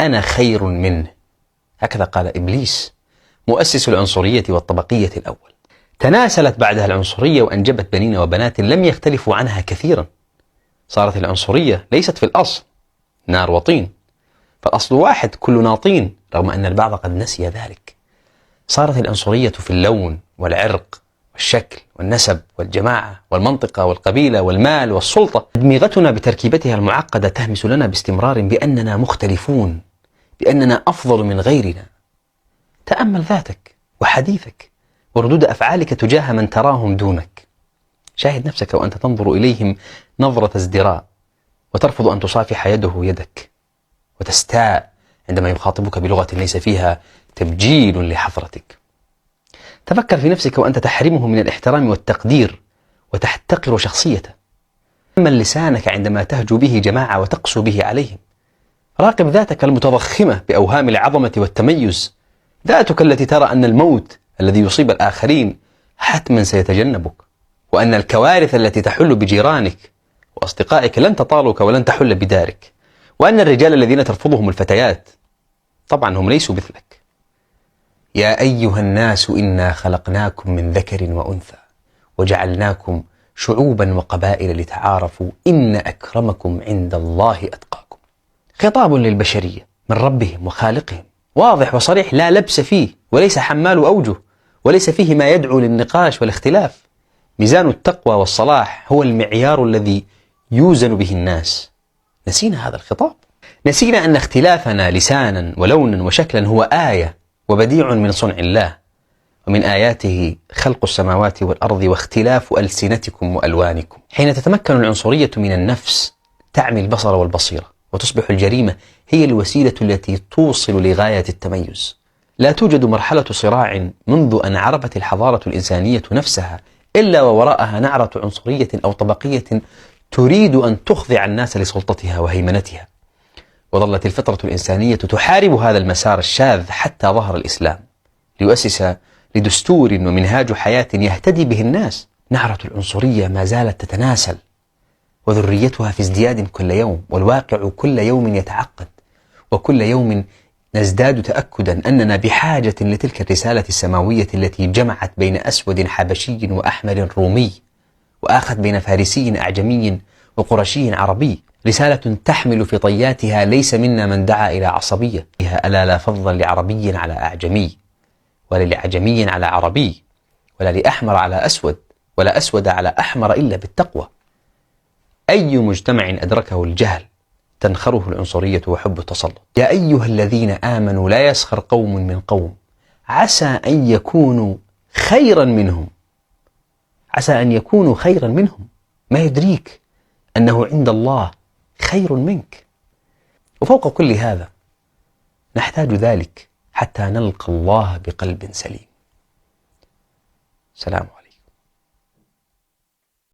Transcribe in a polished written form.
أنا خير منه. هكذا قال إبليس مؤسس العنصرية والطبقية الأول. تناسلت بعدها العنصرية وأنجبت بنين وبنات لم يختلفوا عنها كثيرا. صارت العنصرية ليست في الأصل نار وطين، فالأصل واحد كلنا طين، رغم أن البعض قد نسي ذلك. صارت العنصرية في اللون والعرق والشكل والنسب والجماعة والمنطقة والقبيلة والمال والسلطة. أدمغتنا بتركيبتها المعقدة تهمس لنا باستمرار بأننا مختلفون، بأننا أفضل من غيرنا. تأمل ذاتك وحديثك وردود أفعالك تجاه من تراهم دونك. شاهد نفسك وأنت تنظر إليهم نظرة ازدراء، وترفض أن تصافح يده يدك، وتستاء عندما يخاطبك بلغة ليس فيها تبجيل لحضرتك. تفكر في نفسك وأنت تحرمه من الاحترام والتقدير وتحتقر شخصيته. تأمل لسانك عندما تهجو به جماعة وتقسو به عليهم. راقب ذاتك المتضخمة بأوهام العظمة والتميز، ذاتك التي ترى أن الموت الذي يصيب الآخرين حتما سيتجنبك، وأن الكوارث التي تحل بجيرانك وأصدقائك لن تطالك ولن تحل بدارك، وأن الرجال الذين ترفضهم الفتيات طبعا هم ليسوا مثلك. يا أيها الناس إنا خلقناكم من ذكر وأنثى وجعلناكم شعوبا وقبائل لتعارفوا إن أكرمكم عند الله أتقاكم. خطاب للبشرية من ربهم وخالقهم، واضح وصريح لا لبس فيه، وليس حمال أوجه، وليس فيه ما يدعو للنقاش والاختلاف. ميزان التقوى والصلاح هو المعيار الذي يوزن به الناس. نسينا هذا الخطاب، نسينا أن اختلافنا لسانا ولونا وشكلا هو آية وبديع من صنع الله، ومن آياته خلق السماوات والأرض واختلاف ألسنتكم وألوانكم. حين تتمكن العنصرية من النفس تعمي البصر والبصيرة، وتصبح الجريمة هي الوسيلة التي توصل لغاية التميز. لا توجد مرحلة صراع منذ أن عرفت الحضارة الإنسانية نفسها إلا ووراءها نعرة عنصرية أو طبقية تريد أن تخضع الناس لسلطتها وهيمنتها. وظلت الفطرة الإنسانية تحارب هذا المسار الشاذ حتى ظهر الإسلام ليؤسس لدستور ومنهاج حياة يهتدي به الناس. نعرة العنصرية ما زالت تتناسل، وذريتها في ازدياد كل يوم، والواقع كل يوم يتعقد، وكل يوم نزداد تأكدا أننا بحاجة لتلك الرسالة السماوية التي جمعت بين أسود حبشي وأحمر رومي، وآخت بين فارسي أعجمي وقرشي عربي. رسالة تحمل في طياتها ليس منا من دعا إلى عصبية، ألا لا فضل لعربي على أعجمي، ولا لأعجمي على عربي، ولا لأحمر على أسود، ولا أسود على أحمر إلا بالتقوى. أي مجتمع أدركه الجهل تنخره العنصرية وحب التسلط. يا أيها الذين آمنوا لا يسخر قوم من قوم عسى أن يكونوا خيرا منهم، عسى أن يكونوا خيرا منهم. ما يدريك أنه عند الله خير منك؟ وفوق كل هذا نحتاج ذلك حتى نلقى الله بقلب سليم. سلام عليكم.